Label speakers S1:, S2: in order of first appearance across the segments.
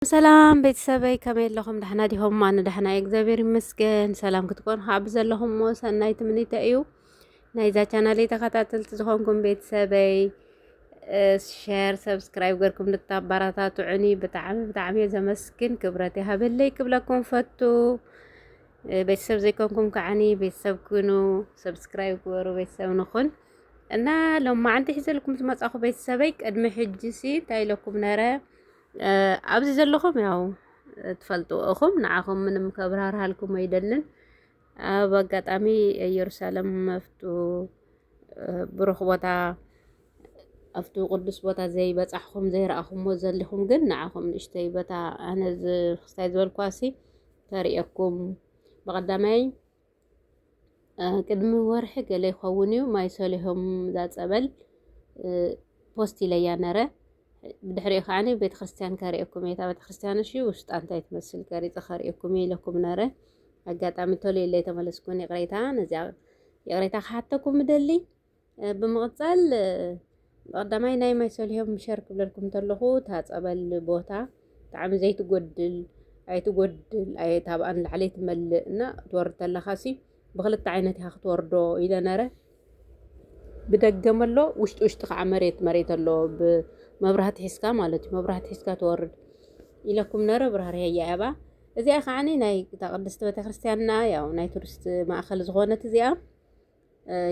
S1: سلام ቤተሰበይ ከመይ ኣለኹም ደህና ዲኹም? ኣነ ደህና እየ እግዚአብሔር ይመስገን። ሰላም ክትኮኑ ካብ ዘለኹም ሞ ሰናይ ትምኒተ እዩ። ናይዛ ቻናለይ ተኸታተልቲ ዝኾንኩም ቤተሰበይ ሼር ሰብስክራይብ ገርኩም እንድታበረታትዑኒ ብጣዕሚ እየ ዘመስግን። ክብረት ይሃበለይ ክብለኩም ፈቱ። ቤተሰብ ዘይኮንኩም ከዓኒ ቤተሰብ ኩኑ፣ ሰብስክራይብ ግበሩ ቤተሰብ ንኹን እና ሎማዓንቲ ሒዘልኩም ዝመጻኹ ቤተሰበይ ቅድሚ ሕጂ ሲ እንታይ ኢለኩም ነረ ኣብዚ ዘለኹም ያው ትፈልጡ እኹም ንዓኹም ምንም ከብራርሃልኩም ኣይደልን። ኣብ ኣጋጣሚ ኢየሩሳሌም ኣፍቱ ብሩኽ ቦታ ኣፍቱ ቅዱስ ቦታ ዘይበጻሕኩም ዘይረኣኹምዎ ዘሊኹም ግን ንዓኹም ንእሽተይ ቦታ ኣነ ክስታይ ዝበልኳሲ ተርእየኩም። በቐዳማይ ቅድሚ ወርሒ ገለ ይኸውን እዩ ማይ ሰሊሆም ዛፀበል ፖስት ኢለያ ነረ ብድሕሪኡ ከዓኒ ቤተ ክርስቲያን ከርእየኩም እታ ቤተ ክርስቲያን እሺ ውሽጣ እንታይ ትመስል ቀሪፀ ከርእየኩም ኢለኩም ነረ ኣጋጣሚ ቶሎ ኢለይ ተመለስኩን ይቕሬታ ነዚያ ይቕሬታ ክሓተኩም ምደሊ ብምቕፃል ቀዳማይ ናይ ማይ ሰሊሆም ሸር ክብለልኩም ተለኹ ታፀበል ቦታ ብጣዕሚ ዘይትጎድል ኣይትጎድል ኣይታብኣን ላዕለይ ትመልእ እና ትወርድ ተለኻሲ ብክልተ ዓይነት ኢኻ ክትወርዶ ኢለ ነረ ብደገመሎ ውሽጢ ከዓ መሬት ኣሎ ብመብራህቲ ሒዝካ ማለት እዩ መብራህቲ ሒዝካ ትወርድ ኢለኩም ነረ ብርሃርያ ያባ እዚኣ ከዓኒ ናይ ቅድስቲ ቤተ ክርስቲያንና ያው ናይ ቱሪስት ማእኸል ዝኾነት እዚኣ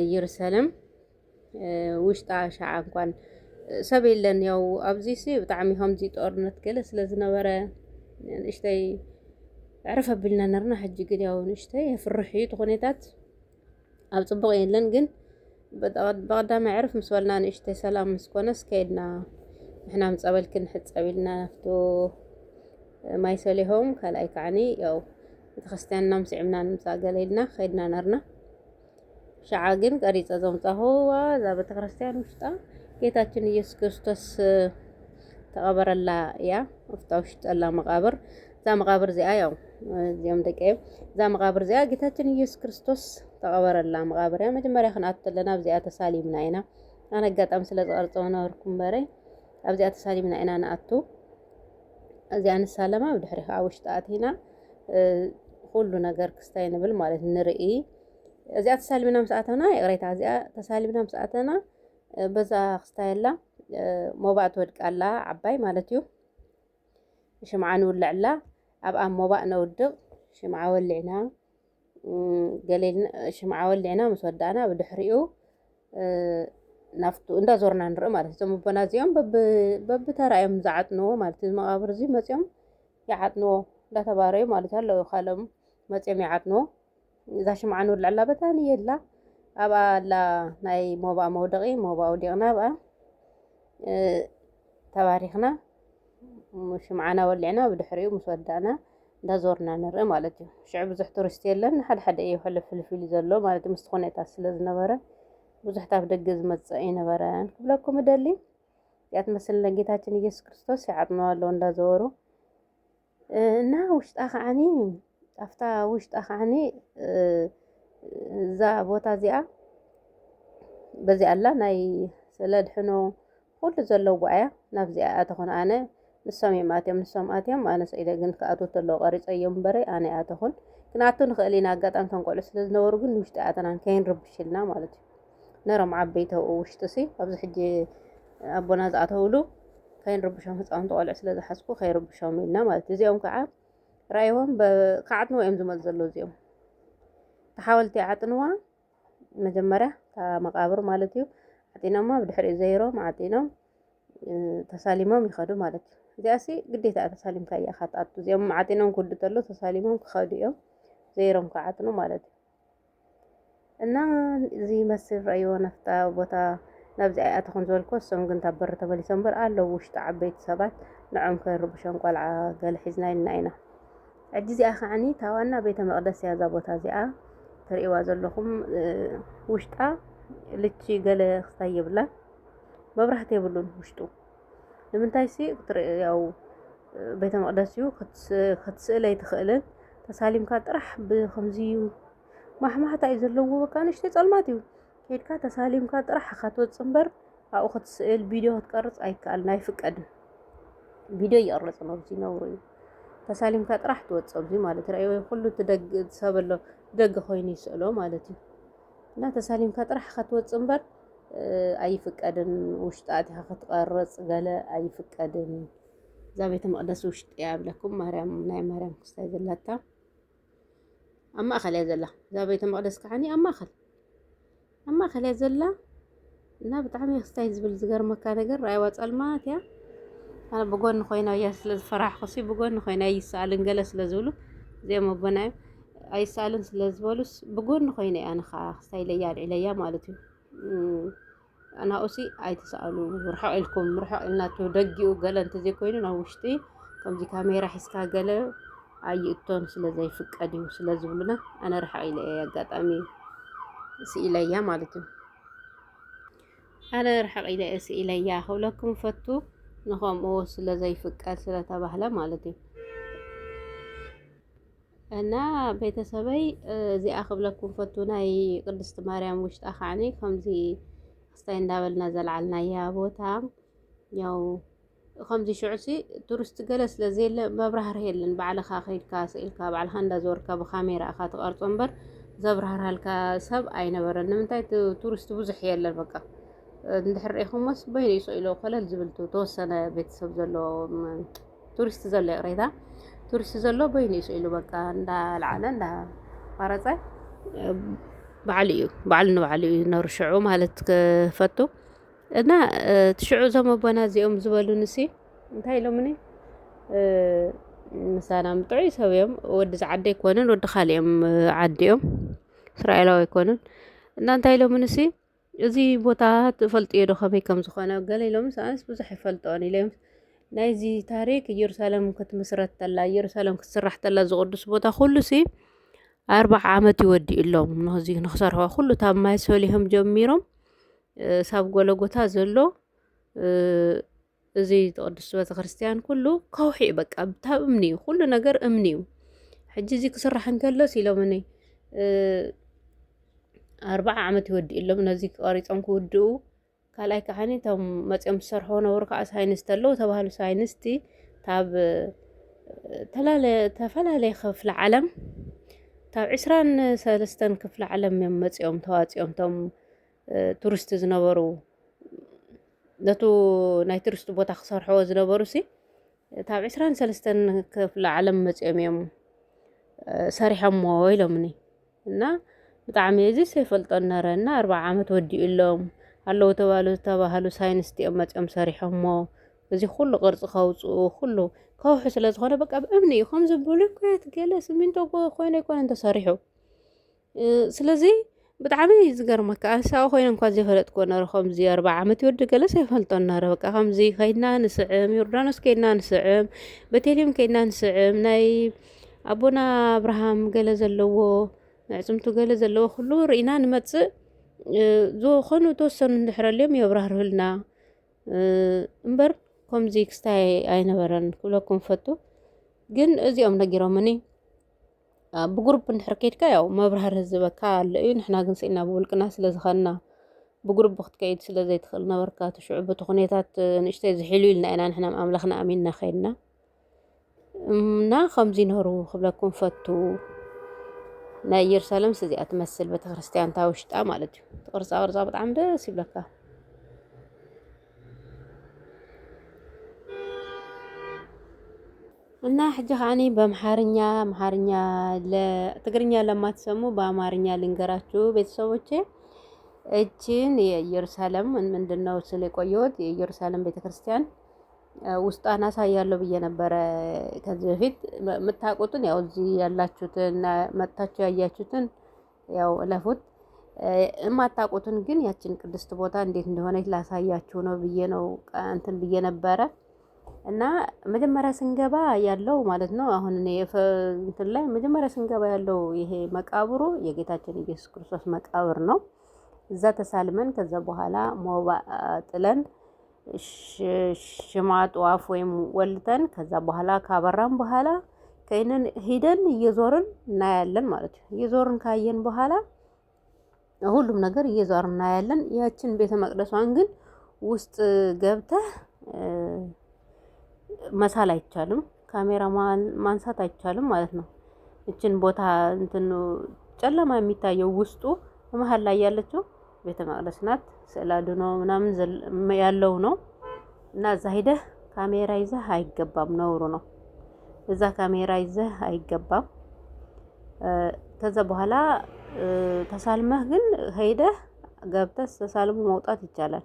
S1: ኢየሩሳሌም ውሽጣ ሻዓ እንኳን ሰብ የለን ያው ኣብዚ ሲ ብጣዕሚ ከምዚ ጦርነት ገለ ስለ ዝነበረ ንእሽተይ ዕረፍ ኣቢልና ነርና ሕጂ ግን ያው ንእሽተይ የፍርሕ እዩ ሁኔታት ኣብ ፅቡቅ የለን ግን بقدام عرف مسولنا نشتي سلام مسكونس كيدنا احنا مصابل كنحصبلنا نفتو ما يسليهم كلاي كعني يو تخستنا مسعمنا نمساقلينا خيدنا نرنا شعاقن قريصه زمصاهو ذا بتكريستيان وشطا ጌታችን ኢየሱስ ክርስቶስ ተቀበረላ ያ ወፍታውሽጥ አላ መቃብር ዛ መቃብር ዚያ ያው ዚያም ደቀይ ዛ መቃብር ዚያ ጌታችን ኢየሱስ ክርስቶስ ተቀበረላ መቃብር ያ መጀመሪያ ከናተለና በዚያ ተሳሊምና ኢና አነ አጋጣም ስለቀርጸው ነበርኩም በረይ ኣብዚያ ተሳሊምና ኢና ናአቱ እዚያ ንሳለማ ብድሕሪ ውሽጣ አቲና ሁሉ ነገር ክስታይ ንብል ማለት ንርኢ እዚያ ተሳሊምና መስአተና ይቅሬታ እዚያ ተሳሊምና መስአተና በዛ ክስታይላ ሞባእ ትወድቃላ ዓባይ ማለት እዩ ሽምዓ ንውልዕላ ኣብኣ ሞባእ ነውድቕ ሽምዓ ወሊዕና ገሌልና ሽምዓ ወሊዕና ምስ ወዳእና ብድሕሪኡ ናፍቱ እንዳዞርና ንርኢ ማለት እዩ ዘምበና እዚኦም በብተራእዮም ዝዓጥንዎ ማለት እዩ መቃብር እዚ መፅኦም ይዓጥንዎ እንዳተባረዩ ማለት ኣለዉ ካሎም መፅኦም ይዓጥንዎ እዛ ሽምዓ ንውልዕላ በታኒ የላ ኣብኣ ላ ናይ ሞባእ መውደቂ ሞባእ ወዲቕና ኣብኣ ተባሪኽና ሽምዓና ወሊዕና ብድሕሪኡ ምስ ወዳእና እንዳዞርና ንርኢ ማለት እዩ ሽዑ ብዙሕ ቱሪስት የለን ሓደ እዩ ሕልፍ ኢሉ ዘሎ ማለት እዩ ምስቲ ኩነታት ስለ ዝነበረ ብዙሕ ታብ ደገ ዝመፅእ ይነበረን ክብለኩም እደሊ እዚኣ ትመስል ጌታችን ኢየሱስ ክርስቶስ ይዓጥንዎ ኣለዉ እንዳዞሩ እና ውሽጣ ከዓኒ ኣፍታ ውሽጣ ከዓኒ እዛ ቦታ እዚኣ በዚኣ ኣላ ናይ ስለድሕኖ ኩሉ ዘለዎ እያ ናብዚኣ ኣተኾን ኣነ ንሶም ኣትዮም ኣነ ሰኢደ ግን ከኣቱ ተለዉ ቀሪፀዮም በረይ ኣነ ኣተኾን ክንኣቱ ንኽእል ኢና ኣጋጣሚ ተንቆልዑ ስለ ዝነበሩ ግን ውሽጢ ኣተናን ከይንርብሽልና ማለት እዩ ነሮም ዓበይቲ ውሽጢ ሲ ኣብዚ ሕጂ ኣቦና ዝኣተውሉ ከይንርብሾም ህፃውንቲ ቆልዑ ስለ ዝሓስቡ ከይርብሾም ኢልና ማለት እዩ እዚኦም ከዓ ራእይዎም ከዓጥንዎ እዮም ዝመፁ ዘለዉ እዚኦም ተሓወልቲ ዓጥንዋ መጀመርያ መቃብር ማለት እዩ ዓጢኖማ ብድሕሪኡ ዘይሮም ዓጢኖም ተሳሊሞም ይኸዱ ማለት እዩ እዚኣሲ ግዴታ ተሳሊምካ እያ ካትኣቱ እዚኦም ዓጢኖም ክውድ ተሎ ተሳሊሞም ክኸዱ እዮም ዘይሮም ክዓጥኑ ማለት እዩ እና እዚ መስል ረእይዎ ነፍታ ቦታ ናብዚ ኣተኹን ዝበልኮ እሶም ግን ካብ በሪ ተመሊሶም በር ኣለዉ ውሽጢ ዓበይቲ ሰባት ንዖም ከይርብሾም ቆልዓ ገለ ሒዝና ኢልና ኢና ሕጂ እዚኣ ከዓኒ ታዋና ቤተ መቕደስ እያ እዛ ቦታ እዚኣ ትርእይዋ ዘለኹም ውሽጣ ልቺ ገለ ክስታይ የብላን መብራህቲ የብሉን ውሽጡ ንምንታይ ሲ ያው ቤተ መቕደስ እዩ ክትስእል ኣይትኽእልን ተሳሊምካ ጥራሕ ብከምዚ ማሕማሕታ እዩ ዘለዎ በቃ ንእሽተይ ፀልማት እዩ ከይድካ ተሳሊምካ ጥራሕ ኢኻ ትወፅእ እምበር ኣብኡ ክትስእል ቪድዮ ክትቀርፅ ኣይከኣልን ኣይፍቀድን ቪድዮ እየቀረጽ ነው ሲነብሩ ተሳሊምካ ጥራሕ ትወፅእ ኣብዚ ማለት ራእዩ ኩሉ ትደግ ሰበሎ ደግ ኮይኑ ይስእሎ ማለት እዩ እና ተሳሊምካ ጥራሕ ክትወፅእ እምበር ኣይፍቀድን ውሽጢ ኣትኻ ክትቀርጽ ገለ ኣይፍቀድን እዛ ቤተ መቅደስ ውሽጢ እያ ብለኩም ማርያም ናይ ማርያም ክስታይ ዘለታ ኣብ ማእኸል እያ ዘላ እዛ ቤተ መቅደስ ከዓኒ ኣብ ማእኸል እያ ዘላ እና ብጣዕሚ ክስታይ ዝብል ዝገርመካ ነገር ራእይዋ ጸልማት እያ ኣነ ብጎኒ ኮይና እያ ስለዝፈራሕኩሲ ብጎኒ ኮይና ይሰኣልን ገለ ስለዝብሉ እዚኦም ኣቦናዮም ኣይሰኣልን ስለዝበሉስ ብጎኒ ኮይነ እያ ኣነ ከዓ ክስታይ ለያ ኣልዒለያ ማለት እዩ ኣናኡሲ ኣይተሰኣሉ ርሕቕ ኢልኩም ርሕቕ ኢልናቱ ደጊኡ ገለ እንተዘይኮይኑ ናብ ውሽጢ ከምዚ ካሜራ ሒዝካ ገለ ኣይእቶን ስለዘይፍቀድ እዩ ስለዝብሉና ኣነ ርሕቕ ኢለ እየ ኣጋጣሚ ስኢለያ ማለት እዩ ኣነ ርሕቕ ኢለ እየ ስኢለያ ክብለኩም ፈቱ ንኸምኡ ስለዘይፍቀድ ስለተባህለ ማለት እዩ እና ቤተሰበይ እዚኣ ክብለኩም ፈቱ ናይ ቅድስቲ ማርያም ውሽጣ ከዓኒ ከምዚ ክስታይ እንዳበልና ዘለዓልናያ ቦታ ያው ከምዚ ሽዑሲ ቱሪስት ገለ ስለዘየለ መብራህርህ የለን ባዕልኻ ከይድካ ስኢልካ ባዕልኻ እንዳዘወርካ ብካሜራ ኢኻ ትቐርጾ እምበር ዘብራህርሃልካ ሰብ ኣይነበረን ንምንታይ ቱሪስት ብዙሕ የለን በቃ እንድሕር ሪኢኹሞስ በይኑ ይስኢሉ ኮለል ዝብል ተወሰነ ቤተሰብ ዘሎ ቱሪስት ዘሎ ይቕሬታ ቱሪስት ዘሎ በይኑ ይስኢሉ በቃ እንዳልዓለ እንዳቀረፀ ባዕሉ እዩ ባዕሉ ንባዕሉ እዩ ነርሽዑ ማለት ክፈቱ እና ትሽዑ እዞም ኣቦና እዚኦም ዝበሉንሲ እንታይ ኢሎምኒ ምሳና ምጥዑይ ሰብ እዮም ወዲ ዝዓዲ ኣይኮኑን ወዲ ካሊእ እዮም ዓዲ እዮም እስራኤላዊ ኣይኮኑን እና እንታይ ኢሎምንሲ እዚ ቦታ ትፈልጥዮ ዶ ከመይ ከም ዝኾነ ገለ ኢሎምስ ኣነስ ብዙሕ ይፈልጦን ኢሎም ናይዚ ታሪክ ኢየሩሳሌም ክትምስረት ተላ ኢየሩሳሌም ክትስራሕ ተላ ዝቅዱስ ቦታ ኩሉሲ 40 ዓመት ይወዲእ ኢሎም ነዚ ንኽሰርሖ ኩሉ ታብ ማይ ሰሊሆም ጀሚሮም ሳብ ጎለጎታ ዘሎ እዚ ተቅዱስ ቤተ ክርስቲያን ኩሉ ከውሒ በቃ ብታብ እምኒ እዩ ኩሉ ነገር እምኒ እዩ ሕጂ እዚ ክስራሕ እንከሎስ ኢሎምኒ 40 ዓመት ይወዲእ ኢሎም ነዚ ቀሪፆም ክውድኡ ካልኣይ ከዓኒ እቶም መፅኦም ዝሰርሖ ነበሩ ከዓ ሳይንስት ኣለዉ ተባህሉ ሳይንስቲ ታብ ተፈላለየ ክፍለ ዓለም ታብ 23 ክፍለ ዓለም እዮም መፅኦም ተዋፂኦም እቶም ቱሪስት ዝነበሩ ነቱ ናይ ቱሪስት ቦታ ክሰርሕዎ ዝነበሩሲ ታብ 23 ክፍለ ዓለም መፅኦም እዮም ሰሪሖሞ ኢሎምኒ እና ብጣዕሚ እዚ ሰይፈልጦ ነረና 40 ዓመት ወዲኡ ኢሎም ኣለዉ ተባህሉ ሳይንስት እዮም መፅኦም ሰሪሖሞ እዚ ኩሉ ቅርፂ ከውፅኡ ኩሉ ከውሒ ስለ ዝኾነ በቃ ብእምኒ እዩ ከም ዝብሉ ኮት ገለ ስሚንቶ ኮይኑ ኣይኮነን ተሰሪሑ ስለዚ ብጣዕሚ ዝገርመካ ኣንሳኡ ኮይኑ እንኳን ዘይፈለጥኮ ነረ ከምዚ 40 ዓመት ይወዲ ገለ ሰይፈልጦ ነረ በቃ ከምዚ ከይድና ንስዕም ዮርዳኖስ ከይድና ንስዕም ቤተልሔም ከይድና ንስዕም ናይ ኣቦና አብርሃም ገለ ዘለዎ ንዕፅምቱ ገለ ዘለዎ ኩሉ ርኢና ንመፅእ ዝኾኑ ተወሰኑ እንድሕረልዮም የብራህርህልና እምበር ከምዚ ክስታይ ኣይነበረን ክብለኩም ፈቱ ግን እዚኦም ነጊሮምኒ ብግሩፕ እንድሕር ከይድካ ያው መብራህርህ ዝበካ ኣሎ እዩ ንሕና ግን ስኢና ብውልቅና ስለዝኸና ብግሩፕ ክትከይድ ስለዘይትኽእል ነበርካ ትሽዑ በቲ ኩነታት ንእሽተይ ዝሕሉ ኢልና ኢና ንሕና ኣምላኽና ኣሚንና ከይድና እና ከምዚ ነሩ ክብለኩም ፈቱ ናይ ኢየሩሳሌም እዚኣ ትመስል ቤተክርስትያን ታ ውሽጣ ማለት እዩ ቅርፃ ብጣዕሚ ደስ ይብለካ እና ሕጂ ከዓኒ በአምሓርኛ ለትግርኛ ለማትሰሙ በአማርኛ ልንገራችሁ ቤተሰቦቼ እቺን የኢየሩሳሌም ምንድነው ስለ ቆየሁት የኢየሩሳሌም ቤተክርስቲያን ውስጣን አሳያለሁ ብዬ ነበረ ከዚህ በፊት የምታውቁትን ያው እዚህ ያላችሁትን መጣችሁ ያያችሁትን ያው ለፉት የማታውቁትን ግን ያችን ቅድስት ቦታ እንዴት እንደሆነች ላሳያችሁ ነው ብዬ ነው እንትን ብዬ ነበረ እና መጀመሪያ ስንገባ ያለው ማለት ነው አሁን እኔ እንትን ላይ መጀመሪያ ስንገባ ያለው ይሄ መቃብሩ የጌታችን ኢየሱስ ክርስቶስ መቃብር ነው እዛ ተሳልመን ከዛ በኋላ ሞባ ጥለን ሽማጥ ዋፍ ወይም ወልተን ከዛ በኋላ ካበራን በኋላ ከይነን ሄደን እየዞርን እናያለን ማለት ነው እየዞርን ካየን በኋላ ሁሉም ነገር እየዞርን እናያለን ያችን ቤተ መቅደሷን ግን ውስጥ ገብተህ መሳል አይቻልም። ካሜራ ማንሳት አይቻልም ማለት ነው። እችን ቦታ እንትኑ ጨለማ የሚታየው ውስጡ መሀል ላይ ያለችው ቤተ መቅደስ ናት። ስዕለ አድኖ ምናምን ያለው ነው እና እዛ ሄደህ ካሜራ ይዘህ አይገባም፣ ነውሩ ነው። እዛ ካሜራ ይዘህ አይገባም። ከዛ በኋላ ተሳልመህ ግን ሄደህ ገብተህ ተሳልሞ መውጣት ይቻላል።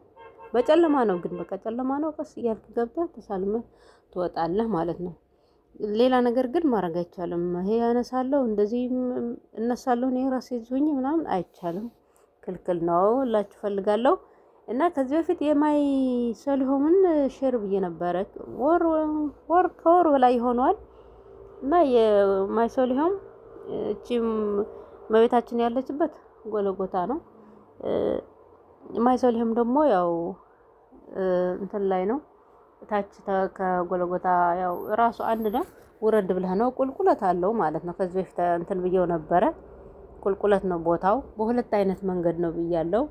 S1: በጨለማ ነው ግን በቃ ጨለማ ነው። ቀስ እያልክ ገብተህ ተሳልመህ ትወጣለህ ማለት ነው። ሌላ ነገር ግን ማድረግ አይቻልም። ይሄ ያነሳለሁ እንደዚህ እነሳለሁ እኔ ራሴ ዙኝ ምናምን አይቻልም፣ ክልክል ነው እላችሁ ፈልጋለሁ። እና ከዚህ በፊት የማይ ሰሊሆምን ሼር ብዬ ነበረ። ከወር በላይ ሆኗል። እና የማይ ሰሊሆም እቺም መቤታችን ያለችበት ጎለጎታ ነው። ማይ ሰሊሆም ደግሞ ያው እንትን ላይ ነው ታች ከጎለጎታ ያው ራሱ አንድ ነው። ውረድ ብለህ ነው ቁልቁለት አለው ማለት ነው። ከዚህ በፊት እንትን ብዬው ነበረ። ቁልቁለት ነው ቦታው። በሁለት አይነት መንገድ ነው ብያለው።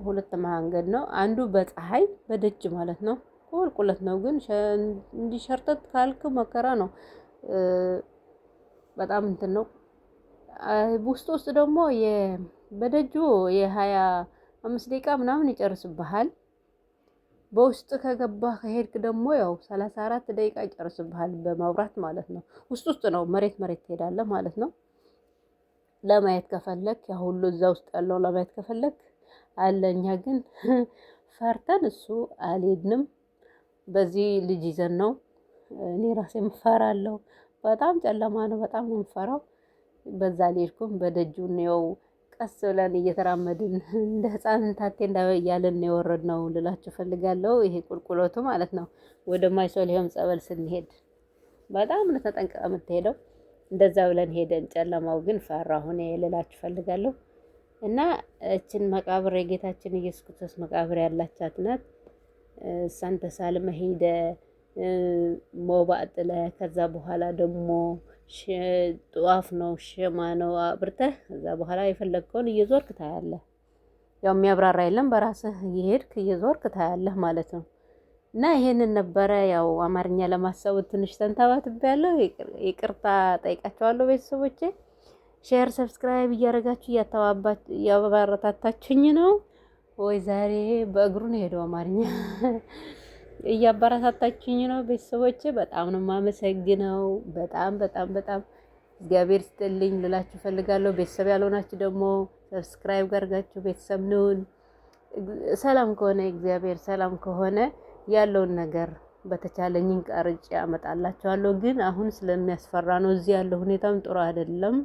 S1: ሁለት መንገድ ነው። አንዱ በፀሐይ በደጅ ማለት ነው። ቁልቁለት ነው ግን እንዲሸርተት ካልክ መከራ ነው። በጣም እንትን ነው። ውስጥ ደግሞ በደጁ የ25 ደቂቃ ምናምን ይጨርስብሃል። በውስጥ ከገባህ ከሄድክ ደግሞ ያው 34 ደቂቃ ይጨርስብሃል በመብራት ማለት ነው። ውስጥ ነው መሬት ትሄዳለህ ማለት ነው። ለማየት ከፈለክ ያ ሁሉ እዛ ውስጥ ያለው ለማየት ከፈለክ አለ። እኛ ግን ፈርተን እሱ አልሄድንም። በዚህ ልጅ ይዘን ነው። እኔ ራሴም እፈራለሁ። በጣም ጨለማ ነው። በጣም ነው የምፈራው። በዛ አልሄድኩም። በደጁ ነው ቀስ ብለን እየተራመድን እንደ ህፃን ታቴ እያልን ነው የወረድነው ልላችሁ ፈልጋለሁ። ይሄ ቁልቁለቱ ማለት ነው። ወደ ማይ ሰሊሆም ጸበል ስንሄድ በጣም ነው ተጠንቅቀህ የምትሄደው። እንደዛ ብለን ሄደን ጨለማው ግን ፈራሁ እኔ ልላችሁ ፈልጋለሁ። እና እችን መቃብር የጌታችን ኢየሱስ ክርስቶስ መቃብር ያላቻት ናት። እሷን ተሳልመህ ሄደህ ሞባእ ጥለህ ከዛ በኋላ ደግሞ ጧፍ ነው ሸማ ነው አብርተህ ከዛ በኋላ የፈለግከውን እየዞርክ ታያለህ። ያው የሚያብራራ የለም በራስህ እየሄድክ እየዞርክ ታያለህ ማለት ነው። እና ይሄንን ነበረ ያው አማርኛ ለማሰቡ ትንሽ ተንተባትቤያለሁ። ይቅርታ ጠይቃቸዋለሁ ቤተሰቦቼ። ሼር ሰብስክራይብ እያደረጋችሁ እያበረታታችሁኝ ነው ወይ? ዛሬ በእግሩ ነው ሄደው አማርኛ እያበረታታችሁኝ ነው ቤተሰቦቼ። በጣም ነው የማመሰግነው። በጣም እግዚአብሔር ይስጥልኝ ልላችሁ ፈልጋለሁ። ቤተሰብ ያልሆናችሁ ደግሞ ሰብስክራይብ ጋርጋችሁ ቤተሰብ ነውን። ሰላም ከሆነ እግዚአብሔር ሰላም ከሆነ ያለውን ነገር በተቻለኝን ቀርጬ አመጣላችኋለሁ። ግን አሁን ስለሚያስፈራ ነው። እዚህ ያለው ሁኔታም ጥሩ አይደለም።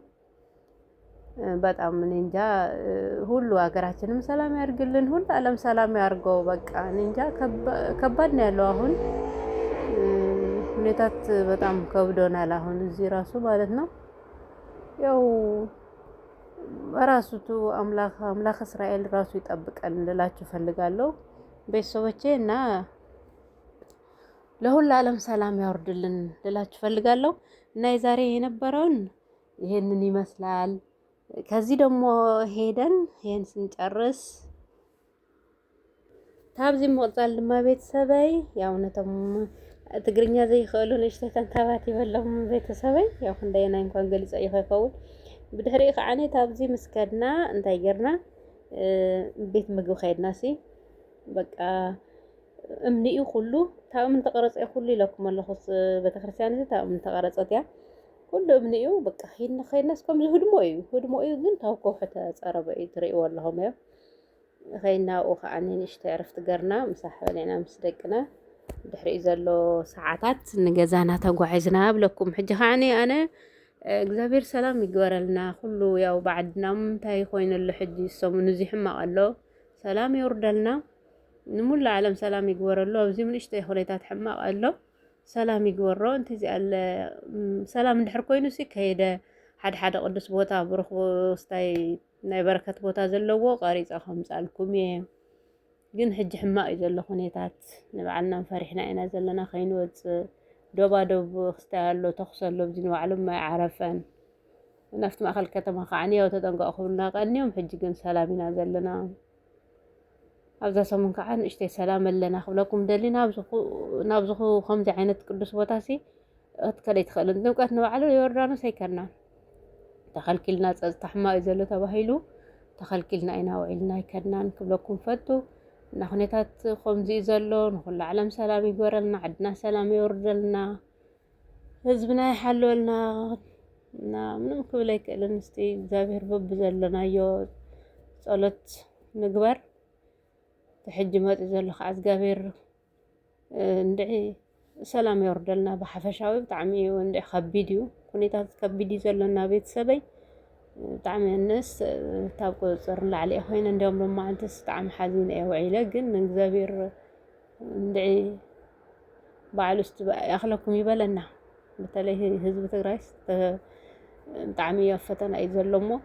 S1: በጣም እኔ እንጃ። ሁሉ ሀገራችንም ሰላም ያርግልን። ሁሉ ዓለም ሰላም ያርገው። በቃ እኔ እንጃ። ከባድ ነው ያለው አሁን ሁኔታት በጣም ከብዶናል። አሁን እዚህ ራሱ ማለት ነው ያው ራሱቱ አምላክ እስራኤል ራሱ ይጠብቀን ልላችሁ ፈልጋለሁ ቤተሰቦቼ። እና ለሁሉ ዓለም ሰላም ያወርድልን ልላችሁ ፈልጋለሁ። እና የዛሬ የነበረውን ይሄንን ይመስላል። ከዚህ ደግሞ ሄደን ይሄን ስንጨርስ ታብዚ መቅጻል ድማ ቤተሰበይ ያው ነተም ትግርኛ ዘይኽእሉ ንእሽተይ ተንታባት ይበሎም ቤተሰበይ ያው እንደና እንኳን ገልጸ ይኸፈውን ብድሕሪኡ ከዓኒ ታብዚ ምስከድና እንታይ ጌርና ቤት ምግቢ ኸይድናሲ በቃ እምኒኡ ኩሉ ታእምን ተቀረጸ ኩሉ ኢለኩም ኣለኹስ ቤተክርስትያን እዚ ታእምን ተቀረጸት ያ ኩሉ እምኒኡ በቃ ኸይድናስ ከም ህድሞ እዩ ግን ታው ከውሕ ተጸረበ እዩ ትርእይዎ ኣለኹም እዮ ኸይና ከዓኒ ንእሽተይ ዕረፍቲ ገርና ምሳሕ በለና ምስ ደቅና ድሕሪኡ ዘሎ ሰዓታት ንገዛና ተጓዒዝና ብለኩም ሕጂ ከዓኒ ኣነ እግዚአብሔር ሰላም ይግበረልና ኩሉ ያው ባዕድና እንታይ ኮይነሉ ሕጂ ሰሙን እዚ ሕማቕ ኣሎ ሰላም ይወርደልና ንሙሉ ዓለም ሰላም ይግበረሉ ኣብዚ ንእሽተይ ኩነታት ሕማቕ ኣሎ ሰላም ይግበሮ እንተዚ ኣለ ሰላም እንድሕር ኮይኑሲ ከይደ ሓደ ቅዱስ ቦታ ብርኽቦ ስታይ ናይ በረከት ቦታ ዘለዎ ቀሪፀ ከምፃልኩም እየ ግን ሕጂ ሕማቕ እዩ ዘሎ ኩነታት ንባዕልና ፈሪሕና ኢና ዘለና ከይንወፅእ ዶባዶብ ክስታይ ኣሎ ተኹስ ኣሎ ብዚ ንባዕሎም ማይ ዓረፈን ናፍቲ ማእኸል ከተማ ከዓኒ ያው ተጠንቀቑ ክብሉና ቀኒዮም ሕጂ ግን ሰላም ኢና ዘለና ኣብዛ ሰሙን ከዓ ንእሽተይ ሰላም ኣለና ክብለኩም ደሊ ናብዝኹ ከምዚ ዓይነት ቅዱስ ቦታሲ እትከደይ ትኽእልን ጥምቀት ንባዕሉ ዮርዳኖስ ኣይከድናን ተኸልኪልና ፀጥታ ሕማቅ እዩ ዘሎ ተባሂሉ ተኸልኪልና ኢና ውዒልና ኣይከድናን ክብለኩም ፈቱ እና ሁኔታት ከምዚ ዘሎ ንኩሉ ዓለም ሰላም ይግበረልና ዓድና ሰላም ይወርደልና ህዝብና ይሓልወልና እና ምንም ክብል ኣይክእልን እስቲ እግዚአብሔር በብ ዘለናዮ ጸሎት ንግበር تحج ما تزل خاص جابر ندعي سلام يوردلنا بحفشاوي بتعمي وندعي خبيديو كونيتات خبيدي زلنا بيت سبي تعمي الناس تابقوا صار عليه هنا اليوم لما انت استعم حزين ايه وعيله جن جابر ندعي بعلست اخلكم يبلنا مثلا حزب تግራይ تعمي يفتن اي زلمو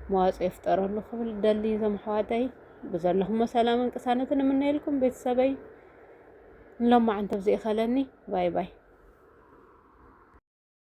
S1: مواص يفطر له قبل دلي زمحواتي بزلهم سلام انقسانتنا من لكم بيت سبي لما انت بزي خلني باي باي